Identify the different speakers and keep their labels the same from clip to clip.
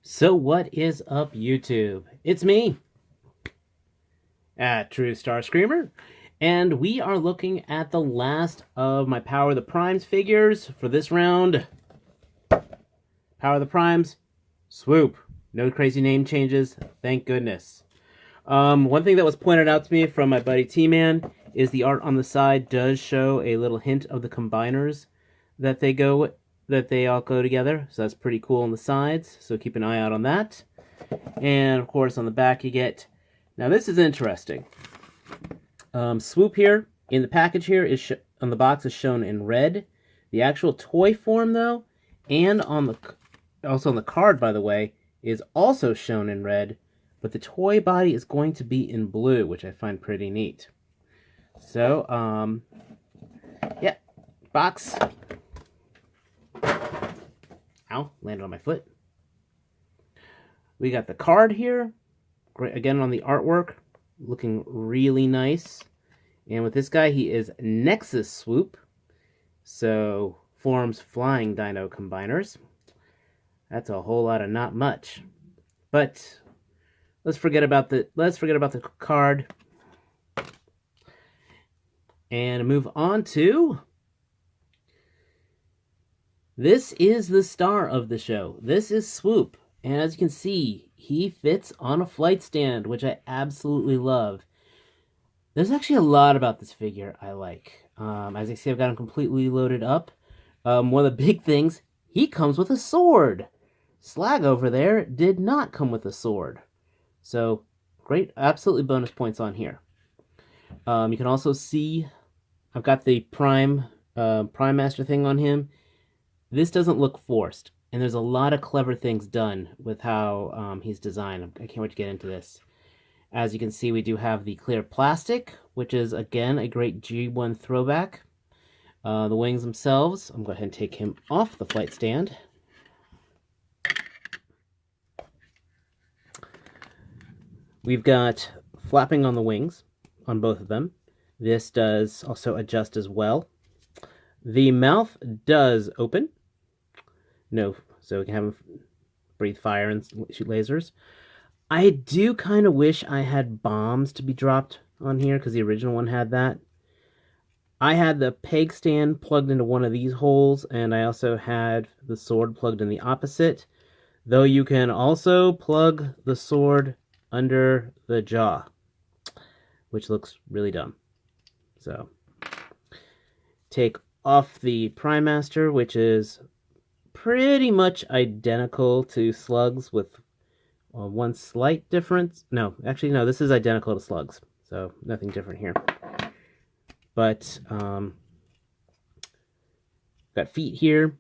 Speaker 1: So what is up, YouTube? It's me, at True Star Screamer, and we are looking at the last of my Power of the Primes figures for this round. Power of the Primes, Swoop. No crazy name changes, thank goodness. One thing that was pointed out to me from my buddy T-Man is the art on the side does show a little hint of the combiners that they all go together. So that's pretty cool on the sides. So keep an eye out on that. And of course on the back you get, now this is interesting. Swoop here in the package here is on the box is shown in red. The actual toy form though, and also on the card by the way, is also shown in red, but the toy body is going to be in blue, which I find pretty neat. So, yeah, box. Ow, landed on my foot. We got the card here. Great, again on the artwork, looking really nice. And with this guy, he is Nexus Swoop. So, forms flying dino combiners. That's a whole lot of not much. But let's forget about the card and move on to, this is the star of the show. This is Swoop, and as you can see, he fits on a flight stand, which I absolutely love. There's actually a lot about this figure I like. As you see, I've got him completely loaded up. One of the big things, he comes with a sword. Slag over there did not come with a sword. So, great, absolutely bonus points on here. You can also see, I've got the Prime Master thing on him. This doesn't look forced, and there's a lot of clever things done with how he's designed. I can't wait to get into this. As you can see, we do have the clear plastic, which is, again, a great G1 throwback. The wings themselves, I'm going to go ahead and take him off the flight stand. We've got flapping on the wings on both of them. This does also adjust as well. The mouth does open. No, so we can have him breathe fire and shoot lasers. I do kind of wish I had bombs to be dropped on here, because the original one had that. I had the peg stand plugged into one of these holes, and I also had the sword plugged in the opposite. Though you can also plug the sword under the jaw, which looks really dumb. So, take off the Prime Master, which is pretty much identical to Slugs with one slight difference. No, actually, no, this is identical to Slugs, so nothing different here. But, got feet here.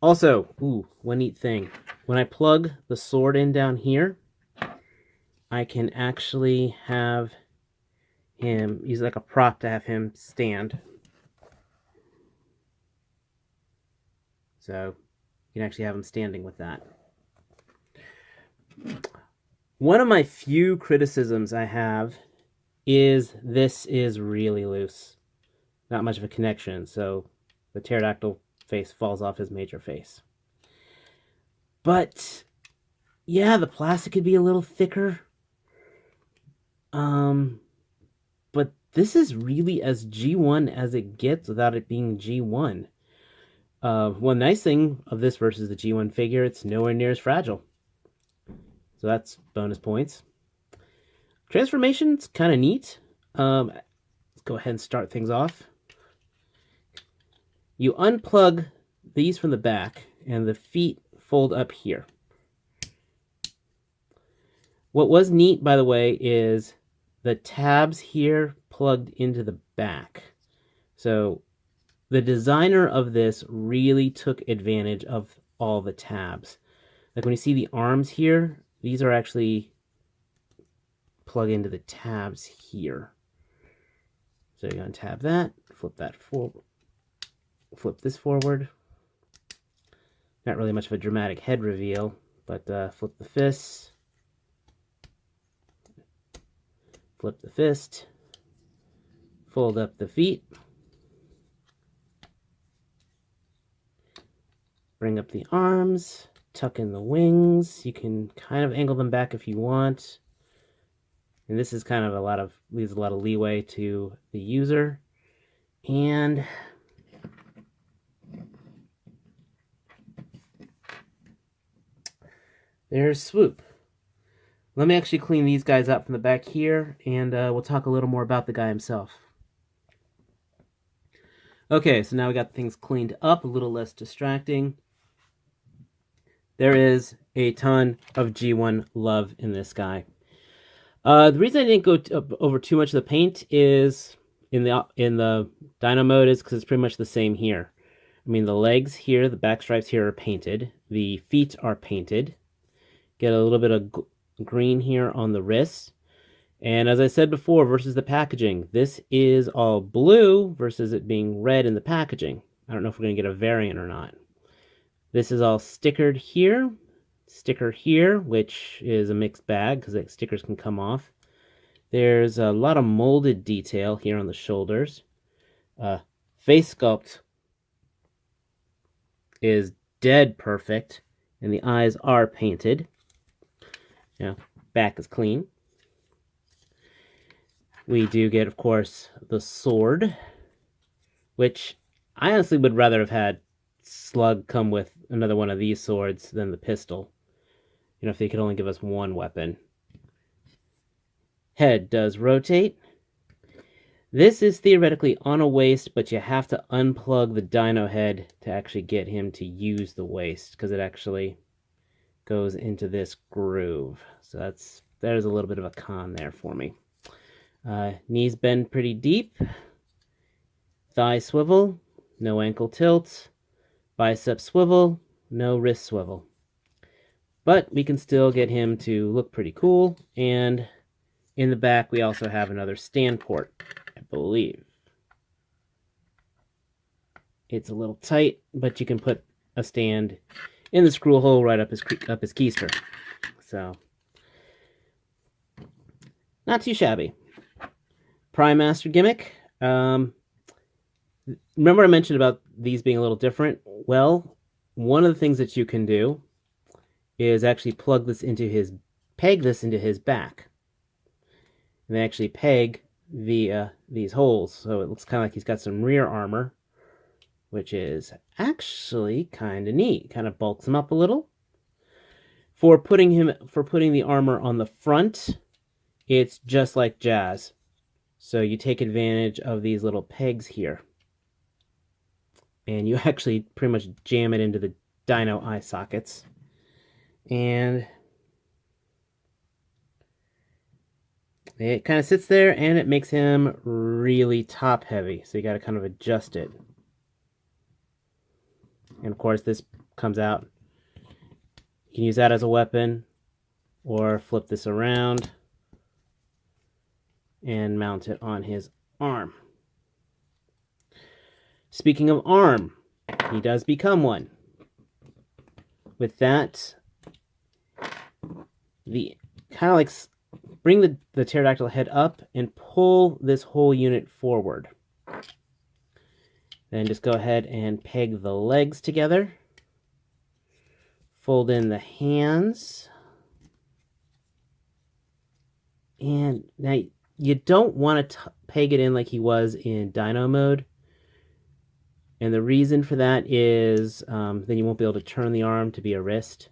Speaker 1: Also, ooh, one neat thing. When I plug the sword in down here, I can actually have him, use like a prop to have him stand. So, you can actually have him standing with that. One of my few criticisms I have is this is really loose. Not much of a connection, so the pterodactyl face falls off his major face. But, yeah, the plastic could be a little thicker. But this is really as G1 as it gets without it being G1. One nice thing of this versus the G1 figure, it's nowhere near as fragile. So that's bonus points. Transformation's kind of neat. Let's go ahead and start things off. You unplug these from the back, and the feet fold up here. What was neat, by the way, is the tabs here plugged into the back. So the designer of this really took advantage of all the tabs. Like when you see the arms here, these are actually plug into the tabs here. So you're going to tab that, flip that forward, flip this forward. Not really much of a dramatic head reveal, but flip the fists. Flip the fist, fold up the feet, bring up the arms, tuck in the wings. You can kind of angle them back if you want. And this is kind of leaves a lot of leeway to the user. And there's Swoop. Let me actually clean these guys up from the back here, and we'll talk a little more about the guy himself. Okay, so now we got things cleaned up, a little less distracting. There is a ton of G1 love in this guy. The reason I didn't go over too much of the paint is in the dyno mode is because it's pretty much the same here. I mean, the legs here, the back stripes here are painted. The feet are painted. Get a little bit of green here on the wrists. And as I said before, versus the packaging, this is all blue versus it being red in the packaging. I don't know if we're going to get a variant or not. This is all stickered here, sticker here, which is a mixed bag because the stickers can come off. There's a lot of molded detail here on the shoulders. Face sculpt is dead perfect, and the eyes are painted. Now, back is clean. We do get, of course, the sword, which I honestly would rather have had Slug come with another one of these swords than the pistol. You know, if they could only give us one weapon. Head does rotate. This is theoretically on a waist, but you have to unplug the dino head to actually get him to use the waist, because it actually goes into this groove. So there's a little bit of a con there for me. Knees bend pretty deep. Thigh swivel, no ankle tilt. Bicep swivel, no wrist swivel. But we can still get him to look pretty cool. And in the back, we also have another stand port, I believe. It's a little tight, but you can put a stand in the screw hole right up his keister. So, not too shabby. Prime Master gimmick. Remember I mentioned about these being a little different? Well, one of the things that you can do is actually peg this into his back. And they actually peg these holes, so it looks kind of like he's got some rear armor, which is actually kind of neat. Kind of bulks him up a little. For putting the armor on the front, it's just like Jazz. So you take advantage of these little pegs here. And you actually pretty much jam it into the dino eye sockets. And it kind of sits there, and it makes him really top heavy. So you got to kind of adjust it. And of course, this comes out. You can use that as a weapon, or flip this around and mount it on his arm. Speaking of arm, he does become one. With that, the kind of like bring the pterodactyl head up and pull this whole unit forward. Then just go ahead and peg the legs together. Fold in the hands. And now you don't want to peg it in like he was in Dino mode. And the reason for that is then you won't be able to turn the arm to be a wrist.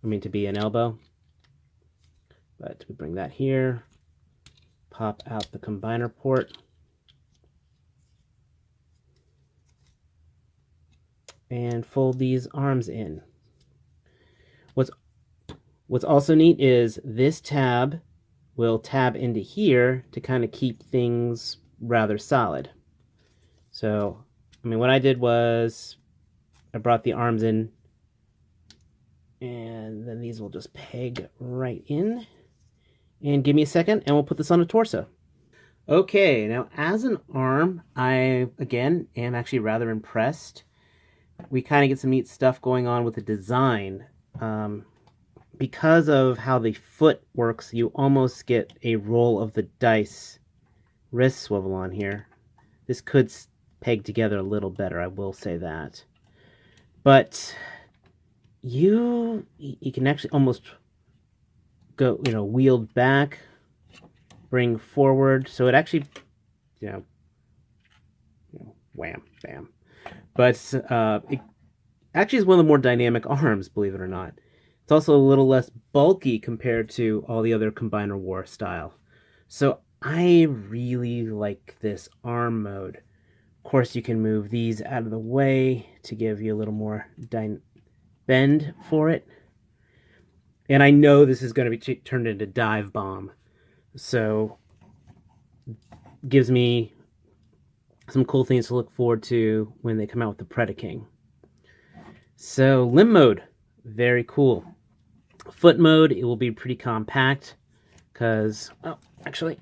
Speaker 1: To be an elbow. But we bring that here. Pop out the combiner port. And fold these arms in. What's also neat is this tab will tab into here to kind of keep things rather solid. So, what I did was I brought the arms in, and then these will just peg right in. And give me a second, and we'll put this on a torso. Okay, now as an arm, I, again, am actually rather impressed. We kind of get some neat stuff going on with the design. Because of how the foot works, you almost get a roll of the dice wrist swivel on here. This could peg together a little better, I will say that. But you can actually almost go, wield back, bring forward. So it actually, you know, wham, bam. But it actually is one of the more dynamic arms, believe it or not. It's also a little less bulky compared to all the other Combiner War style. So I really like this arm mode. Of course, you can move these out of the way to give you a little more bend for it. And I know this is going to be turned into dive bomb. So gives me some cool things to look forward to when they come out with the Predaking. So limb mode, very cool. Foot mode, it will be pretty compact because, actually,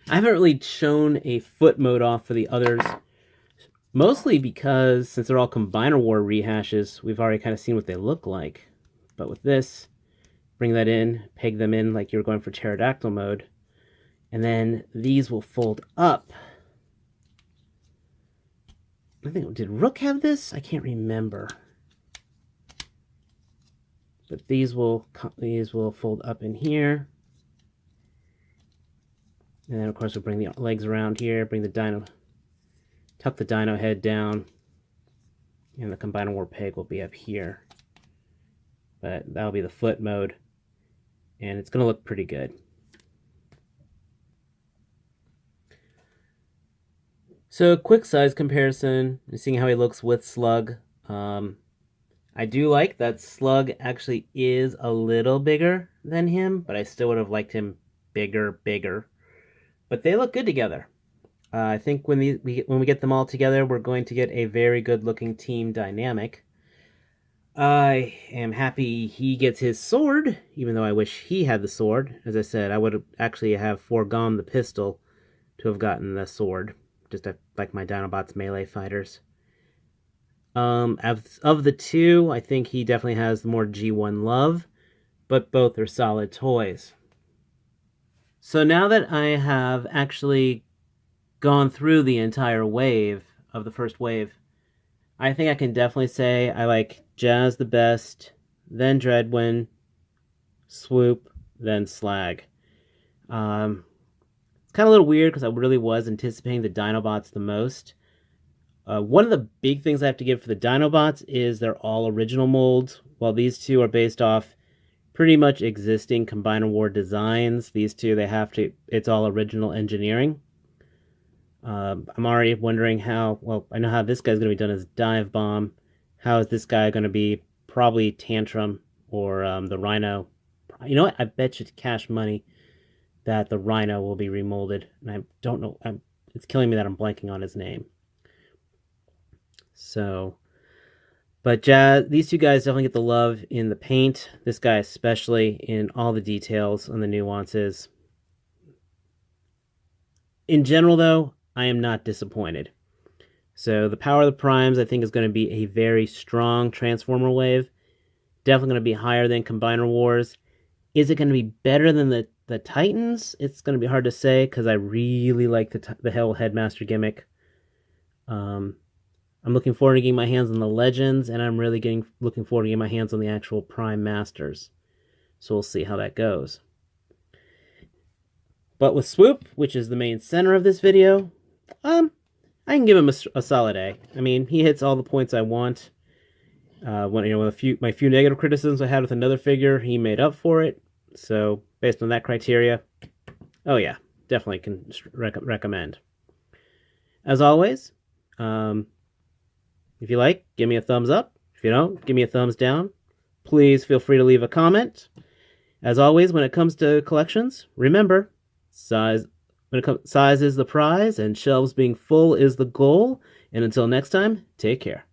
Speaker 1: I haven't really shown a foot mode off for the others, mostly because since they're all Combiner War rehashes, we've already kind of seen what they look like. But with this, bring that in, peg them in like you're going for pterodactyl mode, and then these will fold up. I think, did Rook have this? I can't remember. But these will fold up in here. And then of course we'll bring the legs around here, bring the dino, tuck the dino head down, and the Combiner War peg will be up here. But that'll be the foot mode, and it's gonna look pretty good. So a quick size comparison, seeing how he looks with Slug. I do like that Slug actually is a little bigger than him, but I still would have liked him bigger. But they look good together. I think when we get them all together, we're going to get a very good-looking team dynamic. I am happy he gets his sword, even though I wish he had the sword. As I said, I would actually have foregone the pistol to have gotten the sword, just like my Dinobots melee fighters. Of the two, I think he definitely has the more G1 love, but both are solid toys. So now that I have actually gone through the entire wave of the first wave, I think I can definitely say I like Jazz the best, then Dreadwin, Swoop, then Slag. It's kind of a little weird because I really was anticipating the Dinobots the most. One of the big things I have to give for the Dinobots is they're all original molds, while these two are based off pretty much existing Combiner War designs. These two, it's all original engineering. I'm already wondering I know how this guy's going to be done as Dive Bomb. How is this guy going to be? Probably Tantrum or the Rhino. You know what? I bet you cash money that the Rhino will be remolded. And I don't know. It's killing me that I'm blanking on his name. So, but these two guys definitely get the love in the paint. This guy especially in all the details and the nuances. In general, though, I am not disappointed. So the Power of the Primes, I think, is going to be a very strong Transformer wave. Definitely going to be higher than Combiner Wars. Is it going to be better than the Titans? It's going to be hard to say because I really like the Hell Headmaster gimmick. I'm looking forward to getting my hands on the Legends, and I'm really looking forward to getting my hands on the actual Prime Masters. So we'll see how that goes. But with Swoop, which is the main center of this video, I can give him a solid A. I mean, he hits all the points I want. With my few negative criticisms I had with another figure, he made up for it. So based on that criteria, oh yeah, definitely can recommend. As always, if you like, give me a thumbs up. If you don't, give me a thumbs down. Please feel free to leave a comment. As always, when it comes to collections, remember, size is the prize, and shelves being full is the goal. And until next time, take care.